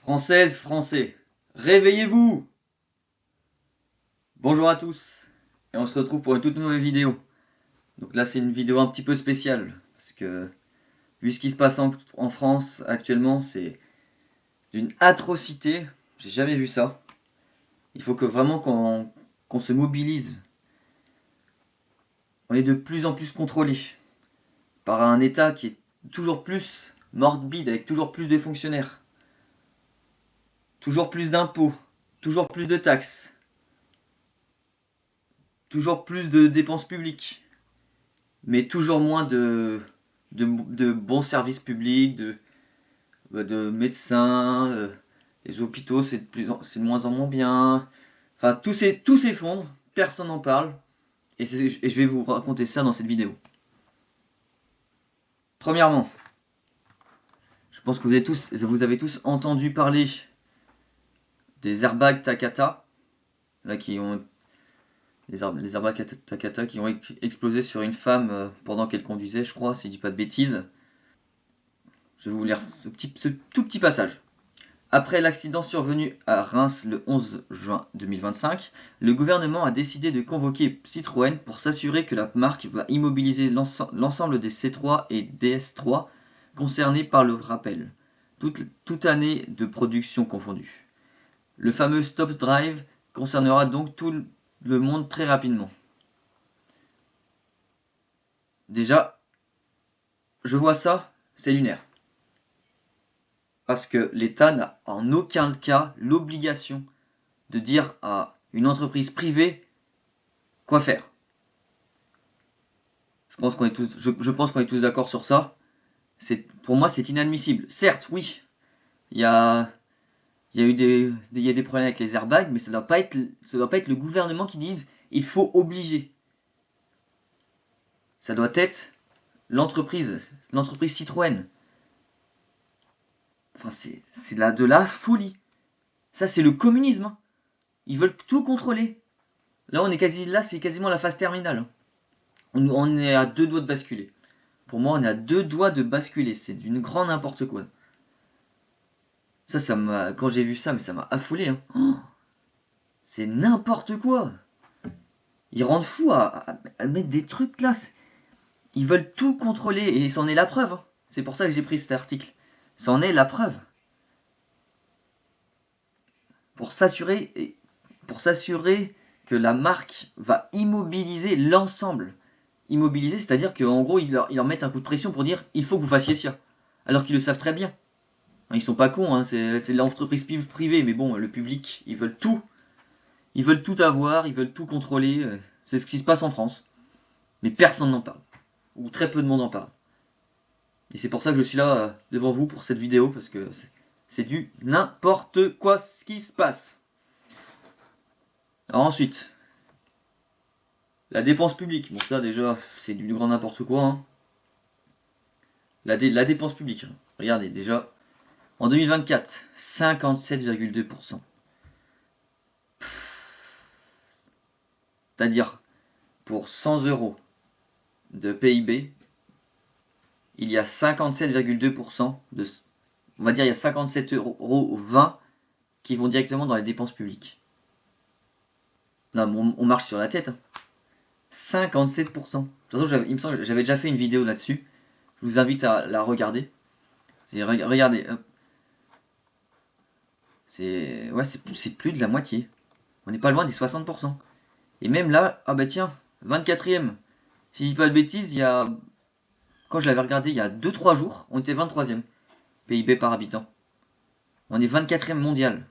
Françaises, Français, réveillez-vous! Bonjour à tous, et on se retrouve pour une toute nouvelle vidéo. Donc là c'est une vidéo un petit peu spéciale, parce que vu ce qui se passe en France actuellement, c'est d'une atrocité, j'ai jamais vu ça. Il faut que vraiment qu'on se mobilise. On est de plus en plus contrôlé par un État qui est toujours plus morbide, avec toujours plus de fonctionnaires, toujours plus d'impôts, toujours plus de taxes, toujours plus de dépenses publiques. Mais toujours moins de bons services publics, de médecins, les hôpitaux c'est de moins en moins bien. Enfin, tout s'effondre, personne n'en parle, et je vais vous raconter ça dans cette vidéo. Premièrement, je pense que vous avez tous entendu parler des airbags Takata, là qui ont les airbags Takata qui ont explosé sur une femme pendant qu'elle conduisait, je crois, si je dis pas de bêtises. Je vais vous lire ce tout petit passage. Après l'accident survenu à Reims le 11 juin 2025, le gouvernement a décidé de convoquer Citroën pour s'assurer que la marque va immobiliser l'ensemble des C3 et DS3 concernés par le rappel, toute année de production confondue. Le fameux Stop Drive concernera donc tout le monde très rapidement. Déjà, je vois ça, c'est lunaire. Parce que l'État n'a en aucun cas l'obligation de dire à une entreprise privée quoi faire. Je pense qu'on est tous d'accord sur ça. Pour moi, c'est inadmissible. Certes, oui, il y a, il y a des problèmes avec les airbags, mais ça doit pas être le gouvernement qui dise il faut obliger. Ça doit être l'entreprise Citroën. Enfin, c'est de la folie. Ça, c'est le communisme, hein. Ils veulent tout contrôler. Là, c'est quasiment la phase terminale, hein. On est à deux doigts de basculer. Pour moi, on est à deux doigts de basculer. C'est d'une grande n'importe quoi. Quand j'ai vu ça, mais ça m'a affolé, hein. Oh, c'est n'importe quoi. Ils rendent fou à mettre des trucs là. Ils veulent tout contrôler et c'en est la preuve, hein. C'est pour ça que j'ai pris cet article. C'en est la preuve. Pour s'assurer, pour s'assurer que la marque va immobiliser l'ensemble. Immobiliser, c'est-à-dire qu'en gros, ils leur mettent un coup de pression pour dire il faut que vous fassiez ça. Alors qu'ils le savent très bien. Ils sont pas cons, hein, c'est de l'entreprise privée, mais bon, le public, ils veulent tout. Ils veulent tout avoir, ils veulent tout contrôler. C'est ce qui se passe en France. Mais personne n'en parle. Ou très peu de monde en parle. Et c'est pour ça que je suis là devant vous pour cette vidéo, parce que c'est du n'importe quoi ce qui se passe. Alors ensuite, la dépense publique. Bon, ça déjà, c'est du grand n'importe quoi, hein. La dépense publique. Regardez, déjà, en 2024, 57,2%. C'est-à-dire, pour 100 euros de PIB, il y a 57,2% de. On va dire il y a 57,20 € qui vont directement dans les dépenses publiques. Là, on marche sur la tête, hein. 57%. De toute façon, il me semble que j'avais déjà fait une vidéo là-dessus. Je vous invite à la regarder. Regardez, c'est plus de la moitié. On n'est pas loin des 60%. Et même là, ah bah tiens, 24e. Si je dis pas de bêtises, quand je l'avais regardé il y a 2-3 jours, on était 23e PIB par habitant. On est 24e mondial.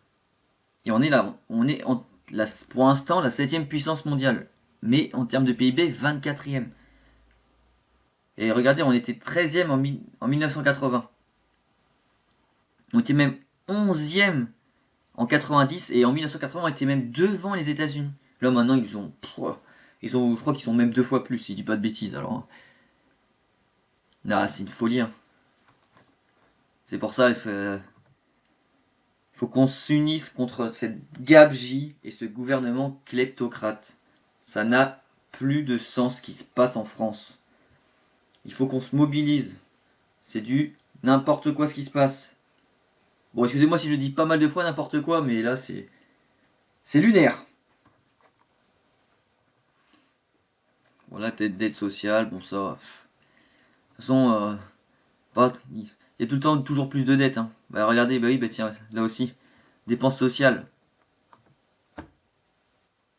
Et on est là, pour l'instant la 7e puissance mondiale. Mais en termes de PIB, 24e. Et regardez, on était 13e en 1980. On était même 11e en 90 et en 1980 on était même devant les États-Unis. Là maintenant je crois qu'ils sont même 2 fois plus, si je dis pas de bêtises. Alors, là c'est une folie, hein. C'est pour ça il faut qu'on s'unisse contre cette gabegie et ce gouvernement kleptocrate. Ça n'a plus de sens ce qui se passe en France. Il faut qu'on se mobilise. C'est du n'importe quoi ce qui se passe. Bon, excusez-moi si je dis pas mal de fois n'importe quoi, mais là, c'est lunaire. Bon, là, dette sociale, bon, ça. De toute façon, il y a tout le temps toujours plus de dettes. Hein. Bah, regardez, bah oui, bah tiens, là aussi. Dépenses sociales.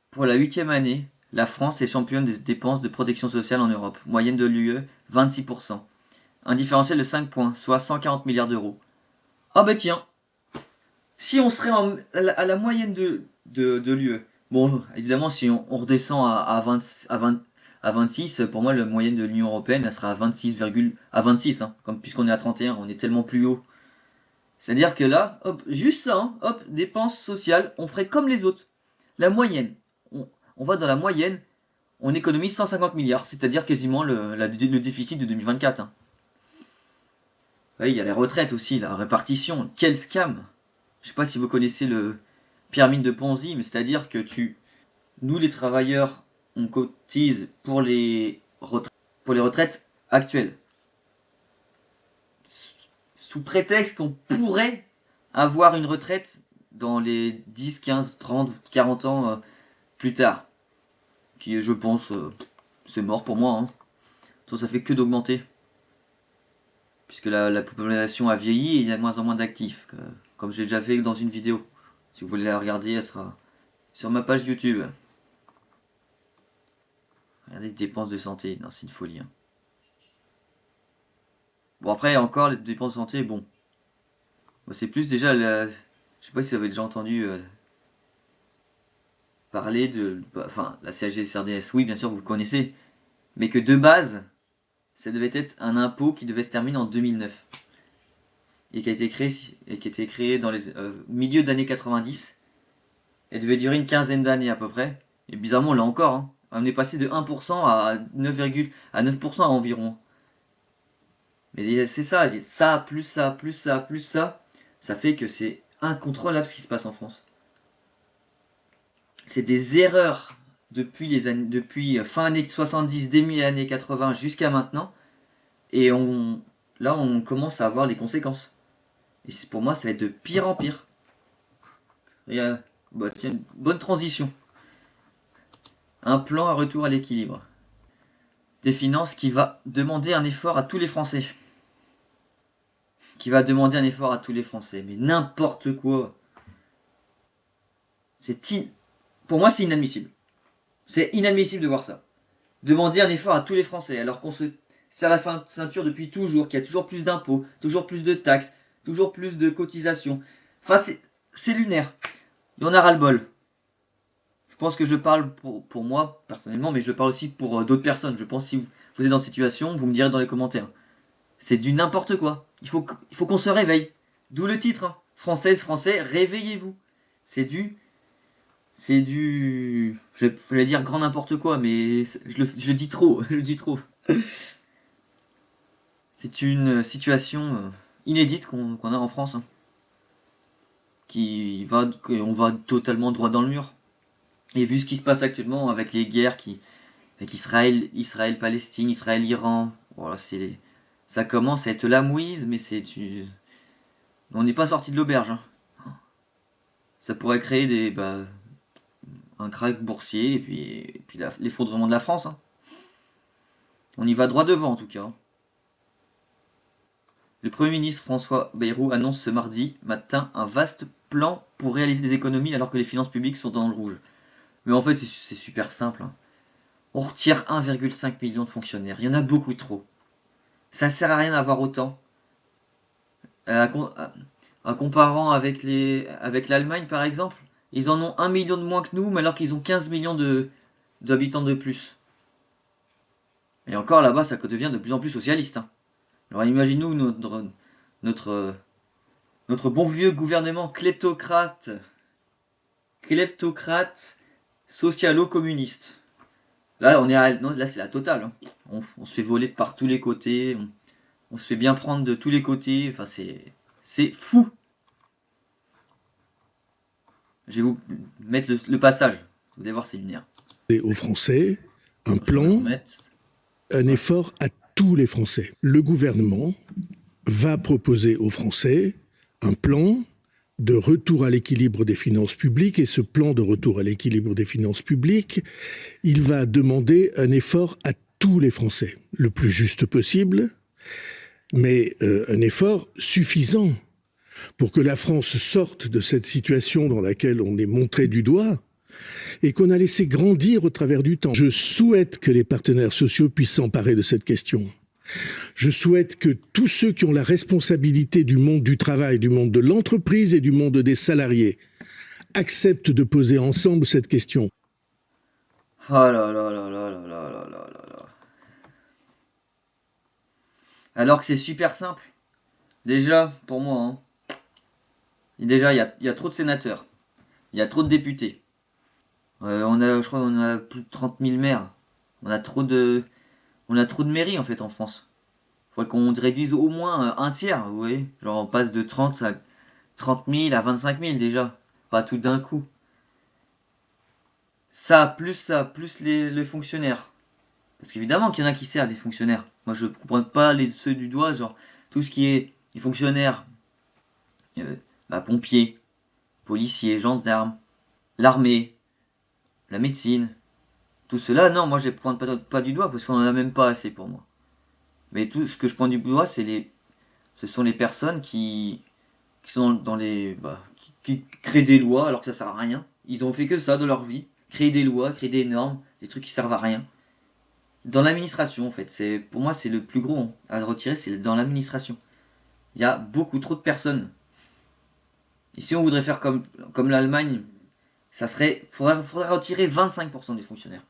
Pour la 8e année, la France est championne des dépenses de protection sociale en Europe. Moyenne de l'UE, 26%. Un différentiel de 5 points, soit 140 milliards d'euros. Ah bah tiens, si on serait à la moyenne de l'UE, bon, évidemment, si on redescend à 26, pour moi, la moyenne de l'Union Européenne, elle sera à 26, hein, puisqu'on est à 31, on est tellement plus haut. C'est-à-dire que là, hop, juste ça, hein, hop, dépenses sociales, on ferait comme les autres. La moyenne, on va dans la moyenne, on économise 150 milliards, c'est-à-dire quasiment le déficit de 2024. Hein. Oui, il y a les retraites aussi, la répartition. Quel scam! Je sais pas si vous connaissez le pyramide de Ponzi, mais c'est-à-dire que nous les travailleurs, on cotise pour les retraites actuelles. Sous prétexte qu'on pourrait avoir une retraite dans les 10, 15, 30, 40 ans plus tard. Qui, je pense, c'est mort pour moi. Hein. Ça fait que d'augmenter. Puisque la population a vieilli et il y a de moins en moins d'actifs. Comme j'ai déjà fait dans une vidéo. Si vous voulez la regarder, elle sera sur ma page YouTube. Regardez les dépenses de santé. Non, c'est une folie. Hein. Bon, après, encore, les dépenses de santé, bon. C'est plus déjà je sais pas si vous avez déjà entendu parler de. Enfin, la CSG-CRDS, oui, bien sûr, vous le connaissez. Mais que de base, ça devait être un impôt qui devait se terminer en 2009. Et qui a été créé dans les milieu d'années 90. Elle devait durer une quinzaine d'années à peu près. Et bizarrement, là encore, hein, on est passé de 1% à 9% environ. Mais c'est ça, ça, plus ça, plus ça, plus ça, ça fait que c'est incontrôlable ce qui se passe en France. C'est des erreurs depuis fin années 70, début années 80 jusqu'à maintenant. Et là, on commence à avoir les conséquences. Et pour moi, ça va être de pire en pire. Tiens, une bonne transition. Un plan à retour à l'équilibre. Des finances qui va demander un effort à tous les Français. Mais n'importe quoi. Pour moi, c'est inadmissible. C'est inadmissible de voir ça. Demander un effort à tous les Français, alors qu'on se serre la fin de ceinture depuis toujours, qu'il y a toujours plus d'impôts, toujours plus de taxes, toujours plus de cotisations. Enfin, c'est lunaire. Il y en a ras-le-bol. Je pense que je parle pour moi, personnellement, mais je parle aussi pour d'autres personnes. Je pense que si vous êtes dans cette situation, vous me direz dans les commentaires. C'est du n'importe quoi. Il faut qu'on se réveille. D'où le titre. Hein. Françaises, Français, réveillez-vous. C'est du... Je vais dire grand n'importe quoi, mais je dis trop. Je dis trop. C'est une situation inédite qu'on a en France. Hein, on va totalement droit dans le mur. Et vu ce qui se passe actuellement avec les guerres avec Israël, Palestine, Israël, Iran, voilà, ça commence à être la mouise, mais on n'est pas sorti de l'auberge. Hein. Ça pourrait créer un krach boursier et puis l'effondrement de la France. Hein. On y va droit devant en tout cas. Le Premier ministre François Bayrou annonce ce mardi matin un vaste plan pour réaliser des économies alors que les finances publiques sont dans le rouge. Mais en fait, c'est super simple. Hein. On retire 1,5 million de fonctionnaires. Il y en a beaucoup trop. Ça sert à rien d'avoir autant. En comparant avec l'Allemagne, par exemple, ils en ont 1 million de moins que nous, mais alors qu'ils ont 15 millions d'habitants de plus. Et encore là-bas, ça devient de plus en plus socialiste. Hein. Alors imaginez-nous notre bon vieux gouvernement kleptocrate socialo-communiste. Là, là c'est la totale. Hein. On se fait voler par tous les côtés. On se fait bien prendre de tous les côtés. Enfin, c'est fou. Je vais vous mettre le passage. Vous allez voir, c'est lunaire. Et aux Français, un plan, un effort à tous les Français. Le gouvernement va proposer aux Français un plan de retour à l'équilibre des finances publiques, et ce plan de retour à l'équilibre des finances publiques, il va demander un effort à tous les Français, le plus juste possible, mais un effort suffisant pour que la France sorte de cette situation dans laquelle on est montré du doigt et qu'on a laissé grandir au travers du temps. Je souhaite que les partenaires sociaux puissent s'emparer de cette question. Je souhaite que tous ceux qui ont la responsabilité du monde du travail, du monde de l'entreprise et du monde des salariés acceptent de poser ensemble cette question. Oh là là là là là là là là là là. Alors que c'est super simple. Déjà, pour moi, hein, déjà, il y a trop de sénateurs. Il y a trop de députés. Je crois qu'on a plus de 30 000 maires. On a trop de mairies, en fait, en France. Faudrait qu'on réduise au moins un tiers, vous voyez. Genre, on passe de 30 000 à 25 000 déjà. Pas tout d'un coup. Ça, plus les fonctionnaires. Parce qu'évidemment qu'il y en a qui servent, les fonctionnaires. Moi, je ne comprends pas ceux du doigt, genre, tout ce qui est les fonctionnaires, pompiers, policiers, gendarmes, l'armée, la médecine, tout cela, non, moi je ne les pointe pas du doigt parce qu'on n'en a même pas assez pour moi. Mais tout ce que je pointe du doigt, ce sont les personnes qui sont dans les. Qui créent des lois alors que ça sert à rien. Ils ont fait que ça de leur vie. Créer des lois, créer des normes, des trucs qui servent à rien. Dans l'administration, en fait, pour moi, c'est le plus gros à retirer, c'est dans l'administration. Il y a beaucoup trop de personnes. Et si on voudrait faire comme l'Allemagne, faudrait retirer 25% des fonctionnaires.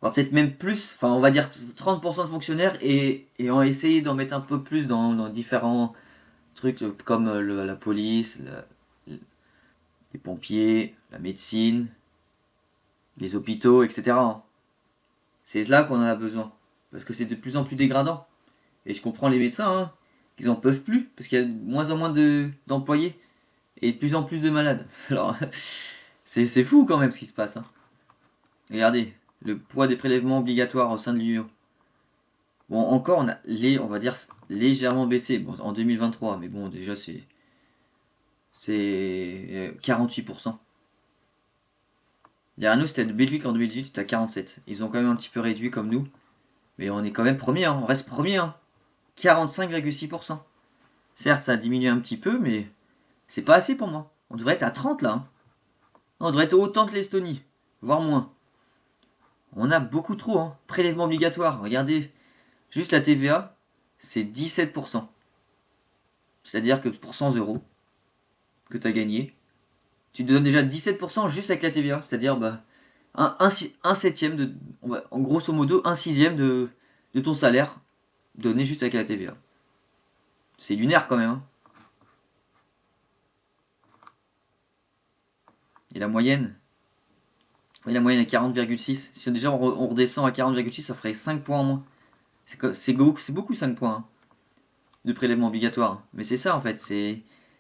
On va peut-être même plus, enfin on va dire 30% de fonctionnaires et on va essayer d'en mettre un peu plus dans différents trucs comme la police, les pompiers, la médecine, les hôpitaux, etc. C'est là qu'on en a besoin. Parce que c'est de plus en plus dégradant. Et je comprends les médecins, qu'ils en peuvent plus, parce qu'il y a de moins en moins d'employés et de plus en plus de malades. Alors, c'est fou quand même ce qui se passe. Regardez, le poids des prélèvements obligatoires au sein de l'Union. Bon, encore, on va dire, légèrement baissé bon, en 2023, mais bon, déjà, c'est 48%. Derrière nous, c'était de Belgique en 2018, c'était à 47. Ils ont quand même un petit peu réduit comme nous, mais on est quand même premier, on reste premier. 45,6%. Certes, ça a diminué un petit peu, mais c'est pas assez pour moi. On devrait être à 30 là. On devrait être autant que l'Estonie, voire moins. On a beaucoup trop, prélèvement obligatoire. Regardez, juste la TVA, c'est 17%. C'est-à-dire que pour 100 € que tu as gagné, tu te donnes déjà 17% juste avec la TVA. C'est-à-dire un septième, en grosso modo, un sixième de ton salaire donné juste avec la TVA. C'est lunaire quand même. Et la moyenne, la moyenne est 40,6. Si déjà on redescend à 40,6, ça ferait 5 points en moins. C'est beaucoup 5 points de prélèvement obligatoire. Mais c'est ça en fait.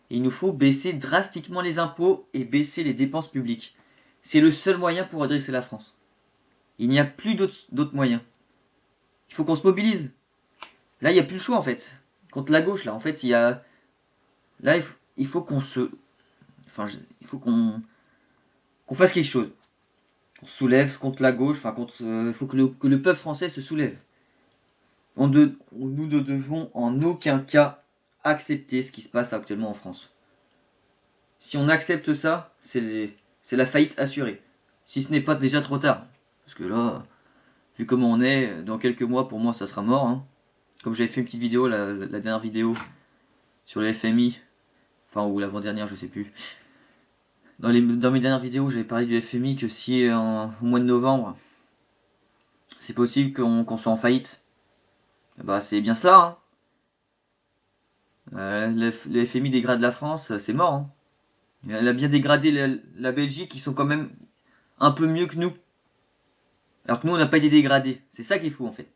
Il nous faut baisser drastiquement les impôts et baisser les dépenses publiques. C'est le seul moyen pour redresser la France. Il n'y a plus d'autres moyens. Il faut qu'on se mobilise. Là, il n'y a plus le choix en fait. Contre la gauche, là, en fait, là, il faut qu'on se. Enfin, il faut qu'on fasse quelque chose. On se soulève contre la gauche, il faut que le peuple français se soulève. Nous ne devons en aucun cas accepter ce qui se passe actuellement en France. Si on accepte ça, c'est la faillite assurée. Si ce n'est pas déjà trop tard. Parce que là, vu comment on est, dans quelques mois, pour moi, ça sera mort. Comme j'avais fait une petite vidéo, la dernière vidéo sur le FMI, enfin, ou l'avant-dernière, je sais plus. Dans mes dernières vidéos, j'avais parlé du FMI que si au mois de novembre, c'est possible qu'on soit en faillite, c'est bien ça. Le FMI dégrade la France, c'est mort. Elle a bien dégradé la Belgique, ils sont quand même un peu mieux que nous. Alors que nous, on n'a pas été dégradés. C'est ça qu'il faut en fait.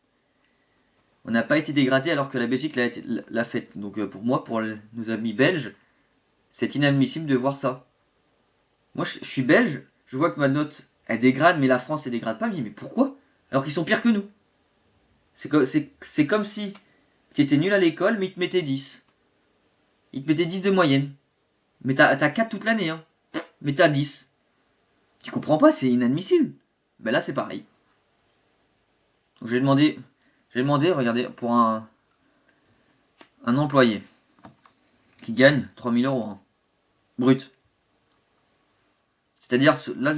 On n'a pas été dégradé alors que la Belgique l'a fait. Donc pour moi, pour nos amis belges, c'est inadmissible de voir ça. Moi, je suis belge, je vois que ma note, elle dégrade, mais la France, elle dégrade pas. Je me dis, mais pourquoi? Alors qu'ils sont pires que nous. C'est comme si tu étais nul à l'école, mais ils te mettaient 10. il te mettait 10 de moyenne. Mais t'as 4 toute l'année, hein. Mais t'as 10. Tu comprends pas, c'est inadmissible. Ben là, c'est pareil. Donc, j'ai demandé, regardez, pour un employé qui gagne 3000 euros, hein, brut. C'est-à-dire, là,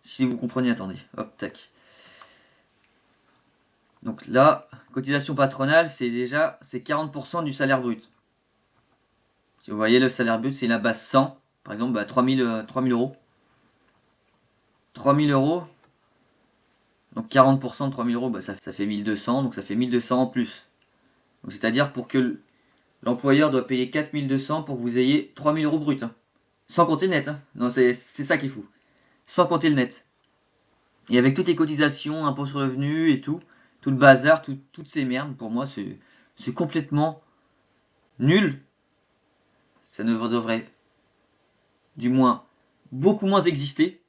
si vous comprenez, attendez, hop, tac. Donc là, cotisation patronale, c'est 40% du salaire brut. Si vous voyez, le salaire brut, c'est la base 100. Par exemple, bah, 3000 euros. 3000 euros. Donc 40% de 3000 euros, bah, ça fait 1200. Donc ça fait 1200 en plus. C'est-à-dire pour que l'employeur doit payer 4200 pour que vous ayez 3000 euros brut. Hein. Sans compter le net. Hein. Non, c'est ça qui est fou. Sans compter le net. Et avec toutes les cotisations, impôts sur le revenu et tout le bazar, toutes ces merdes, pour moi, c'est complètement nul. Ça ne devrait, du moins, beaucoup moins exister.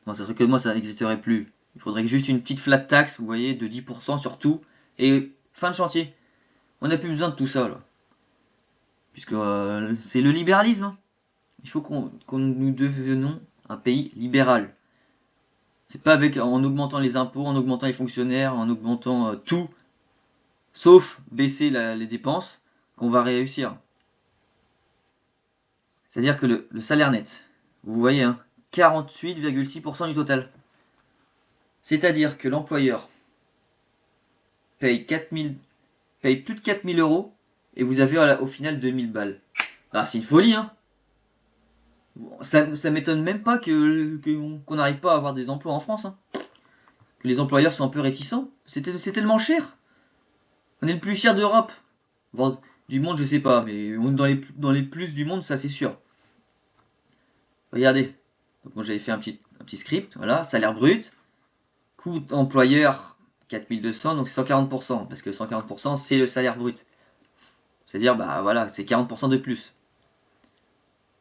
Bon, ça serait que moi, ça n'existerait plus. Il faudrait juste une petite flat tax, vous voyez, de 10% sur tout. Et fin de chantier. On n'a plus besoin de tout ça, là. Puisque c'est le libéralisme. Hein. Il faut qu'on nous devenions un pays libéral. C'est pas en augmentant les impôts, en augmentant les fonctionnaires, en augmentant tout, sauf baisser les dépenses, qu'on va réussir. C'est-à-dire que le salaire net, vous voyez, hein, 48,6% du total. C'est-à-dire que l'employeur paye plus de 4000 euros et vous avez au final 2000 balles. Ah, c'est une folie, hein. Ça m'étonne même pas qu'on n'arrive pas à avoir des emplois en France. Hein. Que les employeurs sont un peu réticents. C'est tellement cher. On est le plus cher d'Europe. Bon, du monde, je sais pas, mais on est dans les plus du monde, ça c'est sûr. Regardez. Donc moi j'avais fait un petit script. Voilà, salaire brut. Coût employeur 4200, donc c'est 140%. Parce que 140%, c'est le salaire brut. C'est-à-dire, bah voilà, c'est 40% de plus.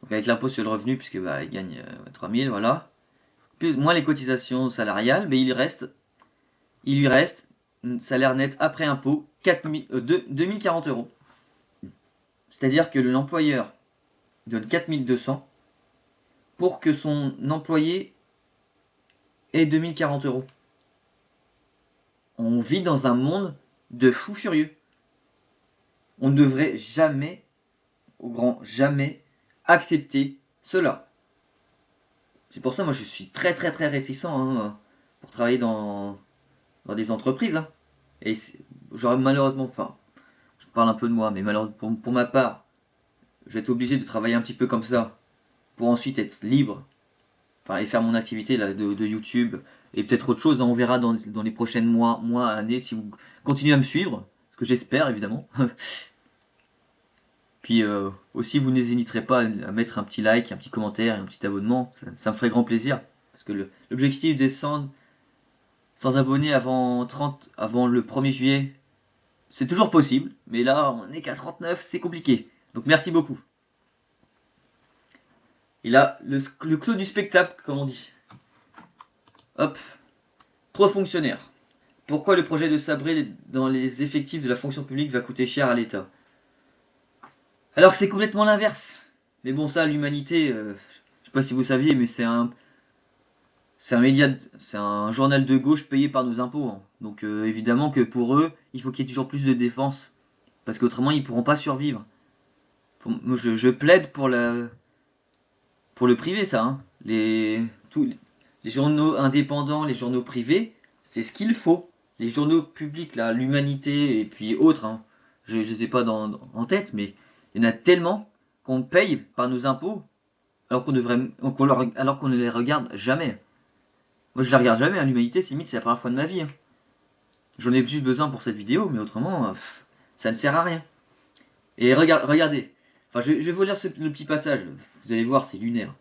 Donc avec l'impôt sur le revenu, puisque bah, il gagne 3000, voilà. Plus, moins les cotisations salariales, mais il lui reste un salaire net après impôt 2040 euros. C'est-à-dire que l'employeur donne 4200 pour que son employé ait 2040 euros. On vit dans un monde de fous furieux. On ne devrait jamais, au grand jamais, accepter cela. C'est pour ça moi je suis très réticent hein, pour travailler dans des entreprises. Hein. Et j'aurais malheureusement, enfin, je parle un peu de moi, mais malheureusement pour ma part, je vais être obligé de travailler un petit peu comme ça pour ensuite être libre, enfin et faire mon activité là, de YouTube et peut-être autre chose. Hein, on verra dans les prochains mois, années si vous continuez à me suivre, ce que j'espère évidemment. Puis aussi, vous n'hésiterez pas à mettre un petit like, un petit commentaire et un petit abonnement. Ça me ferait grand plaisir. Parce que l'objectif des 100 abonnés avant le 1er juillet, c'est toujours possible. Mais là, on n'est qu'à 39, c'est compliqué. Donc merci beaucoup. Et là, le clou du spectacle, comme on dit. Hop. Trop de fonctionnaires. Pourquoi le projet de sabrer dans les effectifs de la fonction publique va coûter cher à l'État ? Alors que c'est complètement l'inverse. Mais bon, ça, l'humanité, je sais pas si vous saviez, mais c'est un média, c'est un journal de gauche payé par nos impôts. Hein. Donc évidemment que pour eux, il faut qu'il y ait toujours plus de défense. Parce qu'autrement, ils pourront pas survivre. Moi, je plaide pour le privé, ça. Hein. Les journaux indépendants, les journaux privés, c'est ce qu'il faut. Les journaux publics, là, l'humanité et puis autres, hein, je ne les ai pas en tête, mais il y en a tellement qu'on paye par nos impôts alors qu'on ne les regarde jamais. Moi je les regarde jamais, hein. L'humanité c'est la première fois de ma vie. Hein. J'en ai juste besoin pour cette vidéo, mais autrement ça ne sert à rien. Et regardez, enfin je vais vous lire le petit passage, vous allez voir c'est lunaire.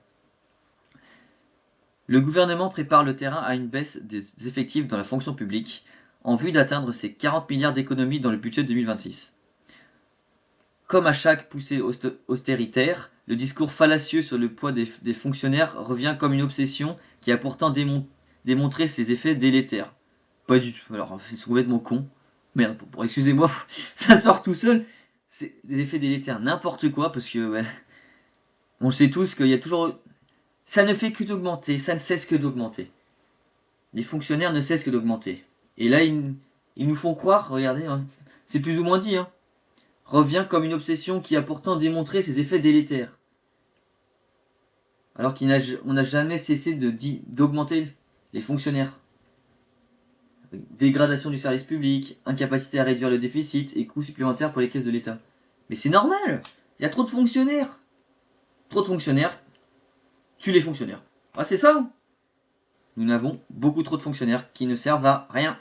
Le gouvernement prépare le terrain à une baisse des effectifs dans la fonction publique en vue d'atteindre ses 40 milliards d'économies dans le budget 2026. Comme à chaque poussée austéritaire, le discours fallacieux sur le poids des fonctionnaires revient comme une obsession qui a pourtant démontré ses effets délétères. Pas du tout. Alors, c'est complètement con. Merde, excusez-moi, ça sort tout seul. c'est des effets délétères, n'importe quoi, parce que ouais, on sait tous qu'il y a toujours... Ça ne fait que d'augmenter, ça ne cesse que d'augmenter. Les fonctionnaires ne cessent que d'augmenter. Et là, ils nous font croire, regardez, hein, c'est plus ou moins dit, hein, revient comme une obsession qui a pourtant démontré ses effets délétères. Alors qu'on n'a jamais cessé d'augmenter les fonctionnaires. Dégradation du service public, incapacité à réduire le déficit et coûts supplémentaires pour les caisses de l'État. Mais c'est normal, il y a trop de fonctionnaires. Trop de fonctionnaires, tue les fonctionnaires. Ah c'est ça. Nous avons beaucoup trop de fonctionnaires qui ne servent à rien.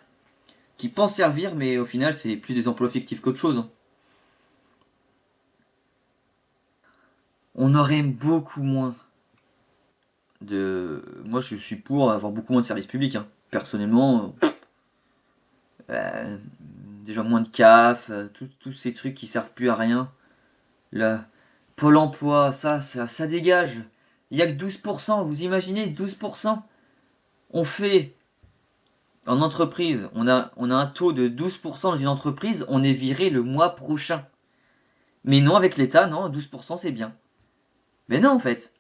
Qui pensent servir, mais au final c'est plus des emplois fictifs qu'autre chose. On aurait beaucoup moins de... Moi je suis pour avoir beaucoup moins de services publics. Hein. Personnellement, déjà moins de CAF, tous ces trucs qui servent plus à rien. Là, Pôle emploi, ça dégage. Il n'y a que 12%, vous imaginez, 12%. On fait, en entreprise, on a un taux de 12% dans une entreprise, on est viré le mois prochain. Mais non, avec l'État, non, 12% c'est bien. Mais non, en fait.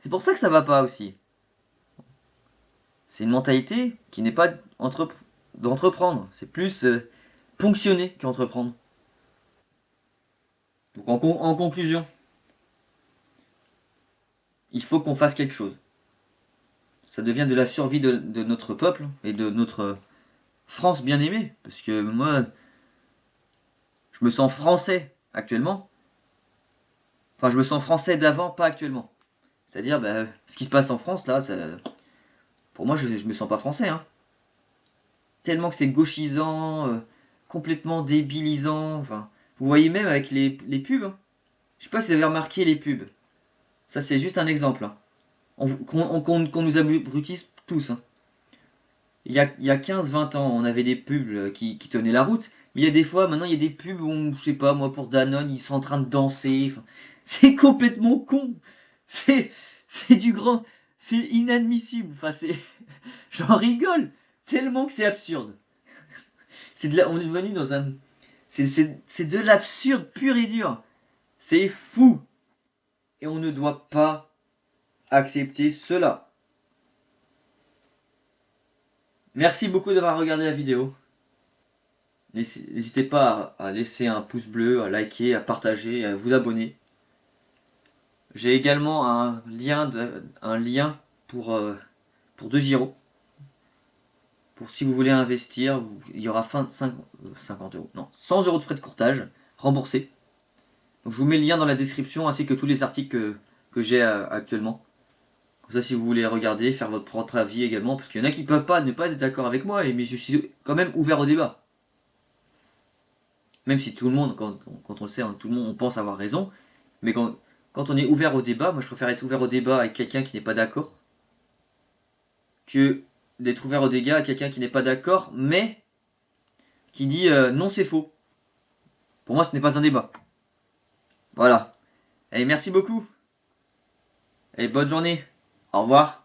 C'est pour ça que ça va pas aussi. C'est une mentalité qui n'est pas d'entreprendre. C'est plus ponctionner qu'entreprendre. Donc en conclusion, il faut qu'on fasse quelque chose. Ça devient de la survie de notre peuple et de notre France bien aimée. Parce que moi, je me sens français actuellement. Enfin, je me sens français d'avant, pas actuellement. C'est-à-dire, ce qui se passe en France, là, pour moi, je me sens pas français. Hein. Tellement que c'est gauchisant, complètement débilisant. Enfin, vous voyez même avec les pubs. Hein. Je sais pas si vous avez remarqué les pubs. Ça, c'est juste un exemple. Hein. Qu'on nous abrutisse tous. Hein. Il y a 15-20 ans, on avait des pubs qui tenaient la route. Mais il y a des fois, maintenant, il y a des pubs où, je sais pas, moi, pour Danone, ils sont en train de danser. Enfin, c'est complètement con. C'est du grand... C'est inadmissible. Enfin, c'est... J'en rigole. Tellement que c'est absurde. On est devenu dans un... C'est de l'absurde pur et dur. C'est fou. Et on ne doit pas accepter cela. Merci beaucoup d'avoir regardé la vidéo. N'hésitez pas à laisser un pouce bleu, à liker, à partager, à vous abonner. J'ai également un lien pour DeGiro. Pour si vous voulez investir, il y aura 50 euros, non, 100 euros de frais de courtage remboursés. Donc, je vous mets le lien dans la description ainsi que tous les articles que j'ai actuellement. Comme ça, si vous voulez regarder, faire votre propre avis également, parce qu'il y en a qui ne peuvent pas ne pas être d'accord avec moi, mais je suis quand même ouvert au débat. Même si tout le monde, quand on le sait, hein, tout le monde on pense avoir raison, mais quand on est ouvert au débat, moi je préfère être ouvert au débat avec quelqu'un qui n'est pas d'accord, que d'être ouvert au débat avec quelqu'un qui n'est pas d'accord, mais qui dit non c'est faux. Pour moi ce n'est pas un débat. Voilà. Et merci beaucoup. Et bonne journée. Au revoir.